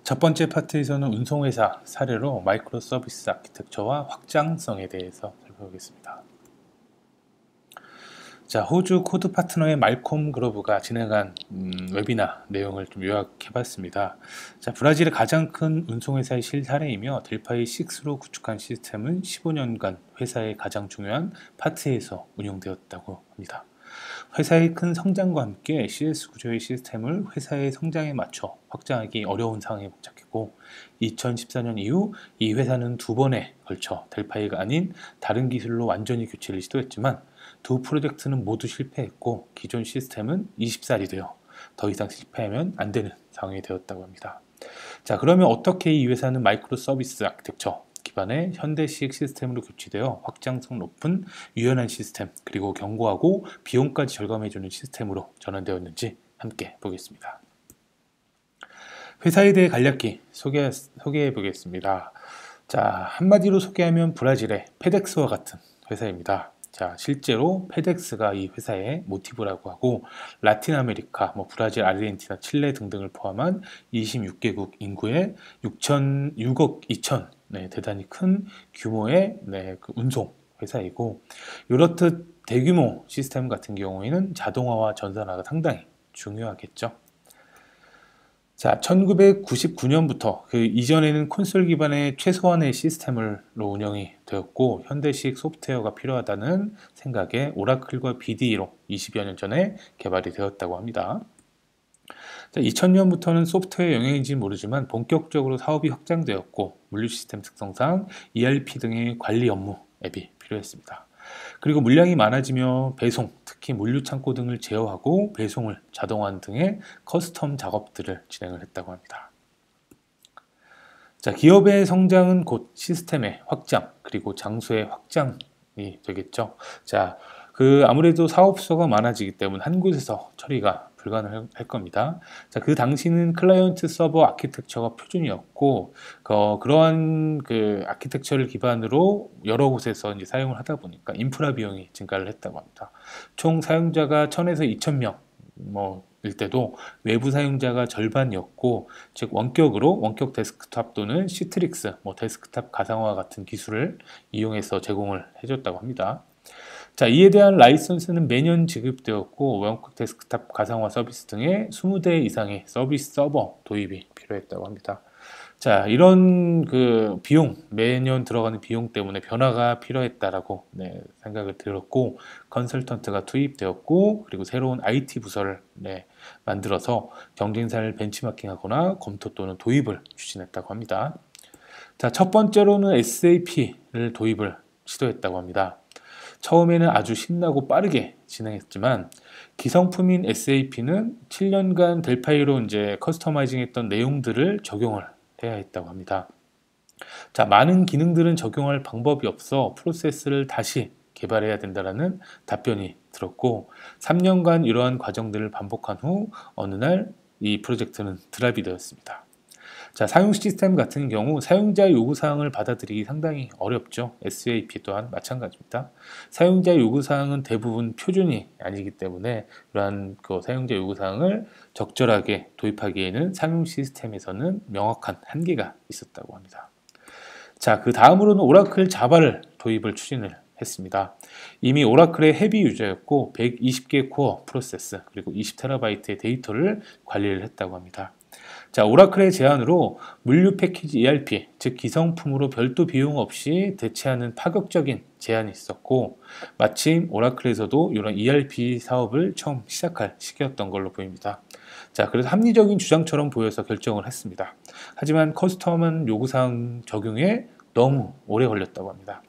첫 번째 파트에서는 운송회사 사례로 마이크로 서비스 아키텍처와 확장성에 대해서 살펴보겠습니다. 자, 호주 코드 파트너의 말콤 그로브가 진행한 웨비나 내용을 좀 요약해봤습니다. 자, 브라질의 가장 큰 운송회사의 실사례이며 델파이 6로 구축한 시스템은 15년간 회사의 가장 중요한 파트에서 운용되었다고 합니다. 회사의 큰 성장과 함께 CS 구조의 시스템을 회사의 성장에 맞춰 확장하기 어려운 상황에 봉착했고 2014년 이후 이 회사는 두 번에 걸쳐 델파이가 아닌 다른 기술로 완전히 교체를 시도했지만 두 프로젝트는 모두 실패했고 기존 시스템은 20살이 되어 더 이상 실패하면 안 되는 상황이 되었다고 합니다. 자, 그러면 어떻게 이 회사는 마이크로 서비스 아키텍처 기반의 현대식 시스템으로 교체되어 확장성 높은 유연한 시스템 그리고 견고하고 비용까지 절감해주는 시스템으로 전환되었는지 함께 보겠습니다. 회사에 대해 간략히 소개해 보겠습니다. 자, 한마디로 소개하면 브라질의 페덱스와 같은 회사입니다. 자, 실제로 페덱스가 이 회사의 모티브라고 하고 라틴 아메리카, 브라질, 아르헨티나, 칠레 등등을 포함한 26개국 인구의 6억 2천 대단히 큰 규모의 그 운송 회사이고 이렇듯 대규모 시스템 같은 경우에는 자동화와 전산화가 상당히 중요하겠죠. 자, 1999년부터 그 이전에는 콘솔 기반의 최소한의 시스템으로 운영이 되었고 현대식 소프트웨어가 필요하다는 생각에 오라클과 BDE로 20여 년 전에 개발이 되었다고 합니다. 자, 2000년부터는 소프트웨어 영역인지는 모르지만 본격적으로 사업이 확장되었고 물류 시스템 특성상 ERP 등의 관리 업무 앱이 필요했습니다. 그리고 물량이 많아지며 배송, 특히 물류 창고 등을 제어하고 배송을 자동화하는 등의 커스텀 작업들을 진행을 했다고 합니다. 자, 기업의 성장은 곧 시스템의 확장, 그리고 장소의 확장이 되겠죠. 자, 아무래도 사업소가 많아지기 때문에 한 곳에서 처리가 불가능할 겁니다. 자, 그 당시는 클라이언트 서버 아키텍처가 표준이었고, 그러한 그 아키텍처를 기반으로 여러 곳에서 이제 사용을 하다 보니까 인프라 비용이 증가를 했다고 합니다. 총 사용자가 1000에서 2000명, 일 때도 외부 사용자가 절반이었고, 즉 원격 데스크탑 또는 시트릭스, 데스크탑 가상화 같은 기술을 이용해서 제공을 해줬다고 합니다. 자, 이에 대한 라이선스는 매년 지급되었고 원격 데스크탑 가상화 서비스 등의 20대 이상의 서비스 서버 도입이 필요했다고 합니다. 자, 이런 그 비용, 매년 들어가는 비용 때문에 변화가 필요했다라고 생각을 들었고 컨설턴트가 투입되었고 그리고 새로운 IT 부서를 만들어서 경쟁사를 벤치마킹하거나 검토 또는 도입을 추진했다고 합니다. 자, 첫 번째로는 SAP를 도입을 시도했다고 합니다. 처음에는 아주 신나고 빠르게 진행했지만 기성품인 SAP는 7년간 델파이로 이제 커스터마이징했던 내용들을 적용을 해야 했다고 합니다. 자, 많은 기능들은 적용할 방법이 없어 프로세스를 다시 개발해야 된다라는 답변이 들었고 3년간 이러한 과정들을 반복한 후 어느 날 이 프로젝트는 드랍이 되었습니다. 자, 사용 시스템 같은 경우 사용자 요구사항을 받아들이기 상당히 어렵죠. SAP 또한 마찬가지입니다. 사용자 요구사항은 대부분 표준이 아니기 때문에 이러한 사용자 요구사항을 적절하게 도입하기에는 사용 시스템에서는 명확한 한계가 있었다고 합니다. 자, 그 다음으로는 오라클 자바를 도입을 추진을 했습니다. 이미 오라클의 헤비 유저였고 120개 코어 프로세스 그리고 20TB의 데이터를 관리를 했다고 합니다. 자, 오라클의 제안으로 물류 패키지 ERP, 즉 기성품으로 별도 비용 없이 대체하는 파격적인 제안이 있었고 마침 오라클에서도 이런 ERP 사업을 처음 시작할 시기였던 걸로 보입니다. 자, 그래서 합리적인 주장처럼 보여서 결정을 했습니다. 하지만 커스텀한 요구사항 적용에 너무 오래 걸렸다고 합니다.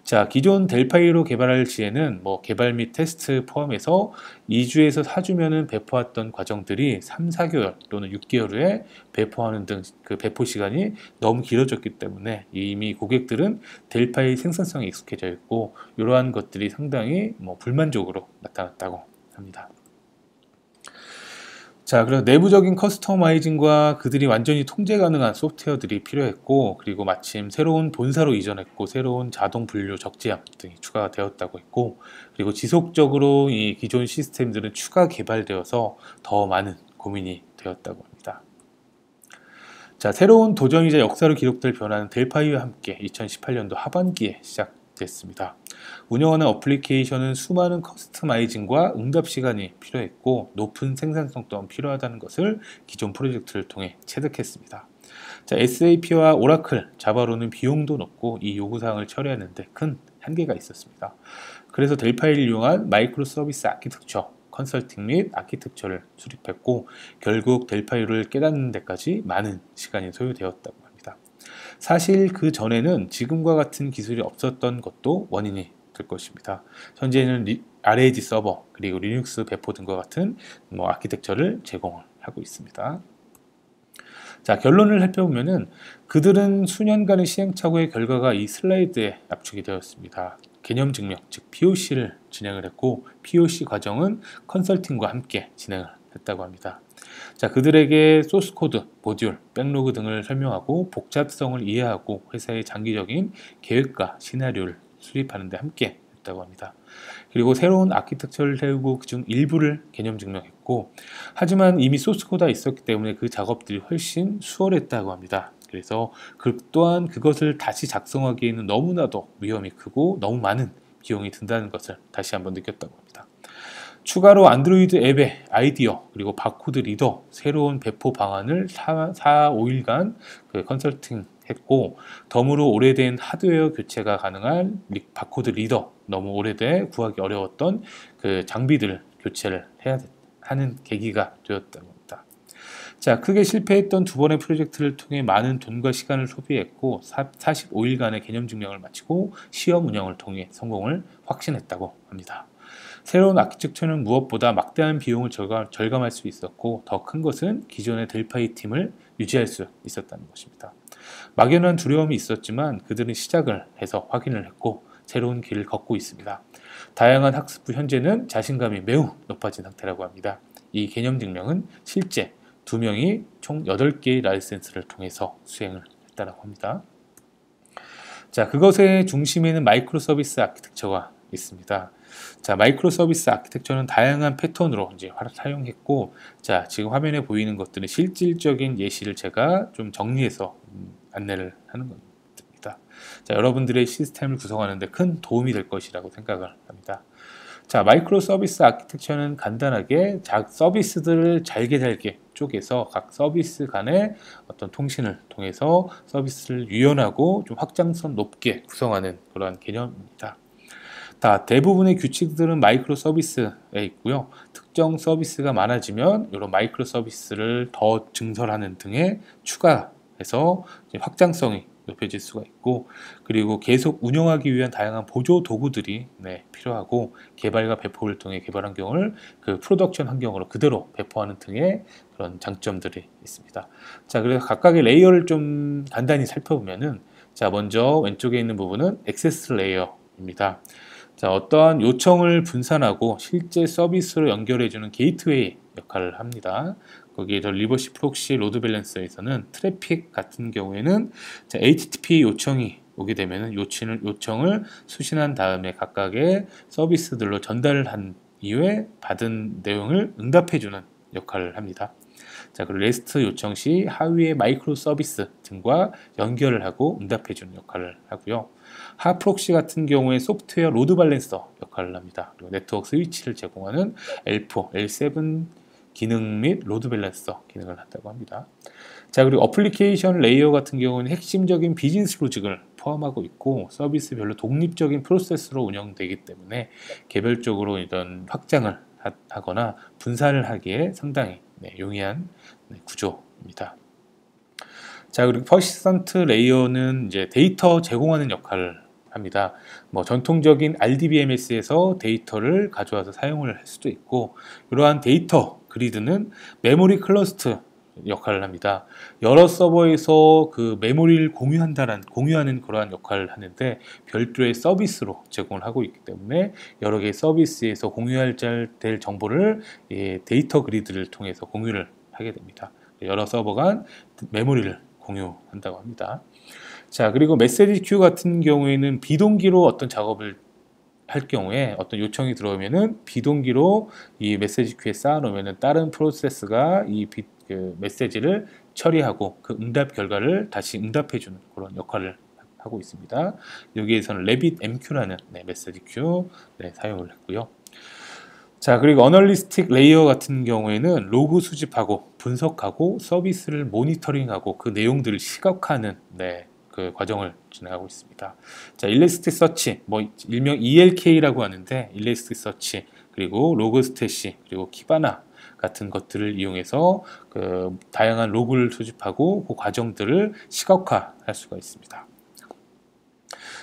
자, 기존 델파이로 개발할 시에는 개발 및 테스트 포함해서 2주에서 4주면은 배포했던 과정들이 3, 4개월 또는 6개월 후에 배포하는 등 그 배포 시간이 너무 길어졌기 때문에 이미 고객들은 델파이 생산성에 익숙해져 있고 이러한 것들이 상당히 불만족으로 나타났다고 합니다. 자, 그래서 내부적인 커스터마이징과 그들이 완전히 통제 가능한 소프트웨어들이 필요했고 그리고 마침 새로운 본사로 이전했고 새로운 자동 분류 적재함 등이 추가가 되었다고 했고 그리고 지속적으로 이 기존 시스템들은 추가 개발되어서 더 많은 고민이 되었다고 합니다. 자, 새로운 도전이자 역사로 기록될 변화는 델파이와 함께 2018년도 하반기에 시작됐습니다. 운영하는 어플리케이션은 수많은 커스터마이징과 응답 시간이 필요했고 높은 생산성 또한 필요하다는 것을 기존 프로젝트를 통해 체득했습니다. 자, SAP와 오라클, 자바로는 비용도 높고 이 요구사항을 처리하는 데 큰 한계가 있었습니다. 그래서 델파이를 이용한 마이크로 서비스 아키텍처, 컨설팅 및 아키텍처를 수립했고 결국 델파이를 깨닫는 데까지 많은 시간이 소요되었다고 합니다. 사실 그 전에는 지금과 같은 기술이 없었던 것도 원인이 될 것입니다. 현재는 RAG 서버 그리고 리눅스 배포 등과 같은 아키텍처를 제공을 하고 있습니다. 자, 결론을 살펴보면은 그들은 수년간의 시행착오의 결과가 이 슬라이드에 압축이 되었습니다. 개념 증명, 즉 POC를 진행을 했고 POC 과정은 컨설팅과 함께 진행을 했다고 합니다. 자, 그들에게 소스 코드, 모듈, 백로그 등을 설명하고 복잡성을 이해하고 회사의 장기적인 계획과 시나리오를 수립하는 데 함께 했다고 합니다. 그리고 새로운 아키텍처를 세우고 그중 일부를 개념 증명했고 하지만 이미 소스 코드가 있었기 때문에 그 작업들이 훨씬 수월했다고 합니다. 그래서 그 또한 그것을 다시 작성하기에는 너무나도 위험이 크고 너무 많은 비용이 든다는 것을 다시 한번 느꼈다고 합니다. 추가로 안드로이드 앱의 아이디어 그리고 바코드 리더 새로운 배포 방안을 5일간 컨설팅 했고 덤으로 오래된 하드웨어 교체가 가능한 바코드 리더 너무 오래돼 구하기 어려웠던 그 장비들을 교체를 해야 하는 계기가 되었다고 합니다. 자, 크게 실패했던 두 번의 프로젝트를 통해 많은 돈과 시간을 소비했고 45일간의 개념 증명을 마치고 시험 운영을 통해 성공을 확신했다고 합니다. 새로운 아키텍처는 무엇보다 막대한 비용을 절감할 수 있었고 더 큰 것은 기존의 델파이 팀을 유지할 수 있었다는 것입니다. 막연한 두려움이 있었지만 그들은 시작을 해서 확인을 했고 새로운 길을 걷고 있습니다. 다양한 학습 후 현재는 자신감이 매우 높아진 상태라고 합니다. 이 개념 증명은 실제 2명이 총 8개의 라이센스를 통해서 수행을 했다고 합니다. 자, 그것의 중심에는 마이크로 서비스 아키텍처가 있습니다. 자, 마이크로 서비스 아키텍처는 다양한 패턴으로 이제 사용했고, 자, 지금 화면에 보이는 것들은 실질적인 예시를 제가 좀 정리해서 안내를 하는 겁니다. 자, 여러분들의 시스템을 구성하는 데 큰 도움이 될 것이라고 생각을 합니다. 자, 마이크로 서비스 아키텍처는 간단하게 서비스들을 잘게 쪼개서 각 서비스 간의 어떤 통신을 통해서 서비스를 유연하고 좀 확장성 높게 구성하는 그러한 개념입니다. 대부분의 규칙들은 마이크로 서비스에 있고요. 특정 서비스가 많아지면 이런 마이크로 서비스를 더 증설하는 등의 추가해서 확장성이 높여질 수가 있고 그리고 계속 운영하기 위한 다양한 보조 도구들이 필요하고 개발과 배포를 통해 개발 환경을 그 프로덕션 환경으로 그대로 배포하는 등의 그런 장점들이 있습니다. 자, 그래서 각각의 레이어를 좀 간단히 살펴보면은 자, 먼저 왼쪽에 있는 부분은 액세스 레이어입니다. 자, 어떠한 요청을 분산하고 실제 서비스로 연결해주는 게이트웨이 역할을 합니다. 거기에서 리버시 프록시 로드 밸런서에서는 트래픽 같은 경우에는 자, HTTP 요청이 오게 되면 요청을 수신한 다음에 각각의 서비스들로 전달을 한 이후에 받은 내용을 응답해주는 역할을 합니다. 자, 그리고 레스트 요청 시 하위의 마이크로 서비스 등과 연결을 하고 응답해주는 역할을 하고요. 하프록시 같은 경우에 소프트웨어 로드 밸런서 역할을 합니다. 그리고 네트워크 스위치를 제공하는 L4, L7 기능 및 로드 밸런서 기능을 한다고 합니다. 자, 그리고 어플리케이션 레이어 같은 경우는 핵심적인 비즈니스 로직을 포함하고 있고 서비스별로 독립적인 프로세스로 운영되기 때문에 개별적으로 이런 확장을 하거나 분산을 하기에 상당히 용이한 구조입니다. 자, 그리고 퍼시스턴트 레이어는 이제 데이터 제공하는 역할을 합니다. 전통적인 RDBMS에서 데이터를 가져와서 사용을 할 수도 있고 이러한 데이터 그리드는 메모리 클러스터 역할을 합니다. 여러 서버에서 그 메모리를 공유하는 그러한 역할을 하는데 별도의 서비스로 제공을 하고 있기 때문에 여러 개의 서비스에서 공유할 될 정보를 데이터 그리드를 통해서 공유를 하게 됩니다. 여러 서버 간 메모리를 공유한다고 합니다. 자, 그리고 메시지 큐 같은 경우에는 비동기로 어떤 작업을 할 경우에 어떤 요청이 들어오면은 비동기로 이 메시지 큐에 쌓아놓으면은 다른 프로세스가 이 메시지를 처리하고 그 응답 결과를 다시 응답해주는 그런 역할을 하고 있습니다. 여기에서는 RabbitMQ라는 메시지 큐 사용을 했고요. 자, 그리고 어널리스틱 레이어 같은 경우에는 로그 수집하고 분석하고 서비스를 모니터링하고 그 내용들을 시각화하는 그 과정을 진행하고 있습니다. 자, 일리스틱 서치, 일명 ELK라고 하는데 일리스틱 서치, 그리고 로그 스탯이, 그리고 키바나 같은 것들을 이용해서 그 다양한 로그를 수집하고 그 과정들을 시각화할 수가 있습니다.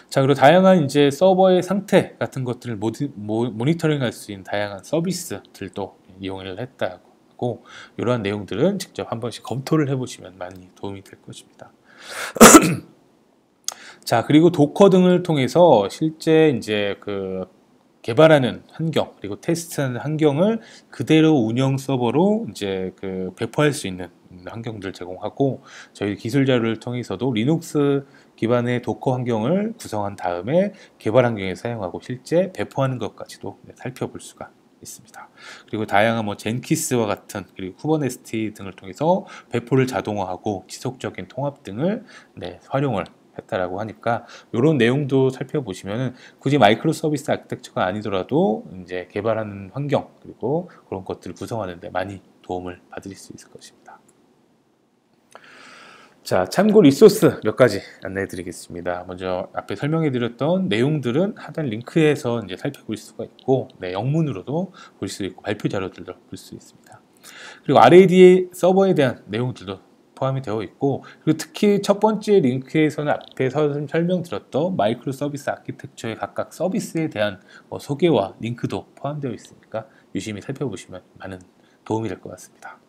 자, 그리고 다양한 이제 서버의 상태 같은 것들을 모니터링할 수 있는 다양한 서비스들도 이용을 했다고, 이러한 내용들은 직접 한 번씩 검토를 해보시면 많이 도움이 될 것입니다. 자, 그리고 도커 등을 통해서 실제 이제 그 개발하는 환경, 그리고 테스트하는 환경을 그대로 운영 서버로 이제 그 배포할 수 있는 환경들을 제공하고, 저희 기술 자료를 통해서도 리눅스 기반의 도커 환경을 구성한 다음에 개발 환경에 사용하고 실제 배포하는 것까지도 살펴볼 수가 있습니다. 그리고 다양한 젠키스와 같은, 그리고 쿠버네티스 등을 통해서 배포를 자동화하고 지속적인 통합 등을 활용을 했다라고 하니까, 이런 내용도 살펴보시면은 굳이 마이크로 서비스 아키텍처가 아니더라도 이제 개발하는 환경, 그리고 그런 것들을 구성하는데 많이 도움을 받으실 수 있을 것입니다. 자, 참고 리소스 몇 가지 안내해 드리겠습니다. 먼저 앞에 설명해 드렸던 내용들은 하단 링크에서 이제 살펴볼 수가 있고, 영문으로도 볼 수 있고 발표 자료들도 볼 수 있습니다. 그리고 RAD 서버에 대한 내용들도 포함이 되어 있고, 그리고 특히 첫 번째 링크에서는 앞에서 설명드렸던 마이크로 서비스 아키텍처의 각각 서비스에 대한 소개와 링크도 포함되어 있으니까 유심히 살펴보시면 많은 도움이 될 것 같습니다.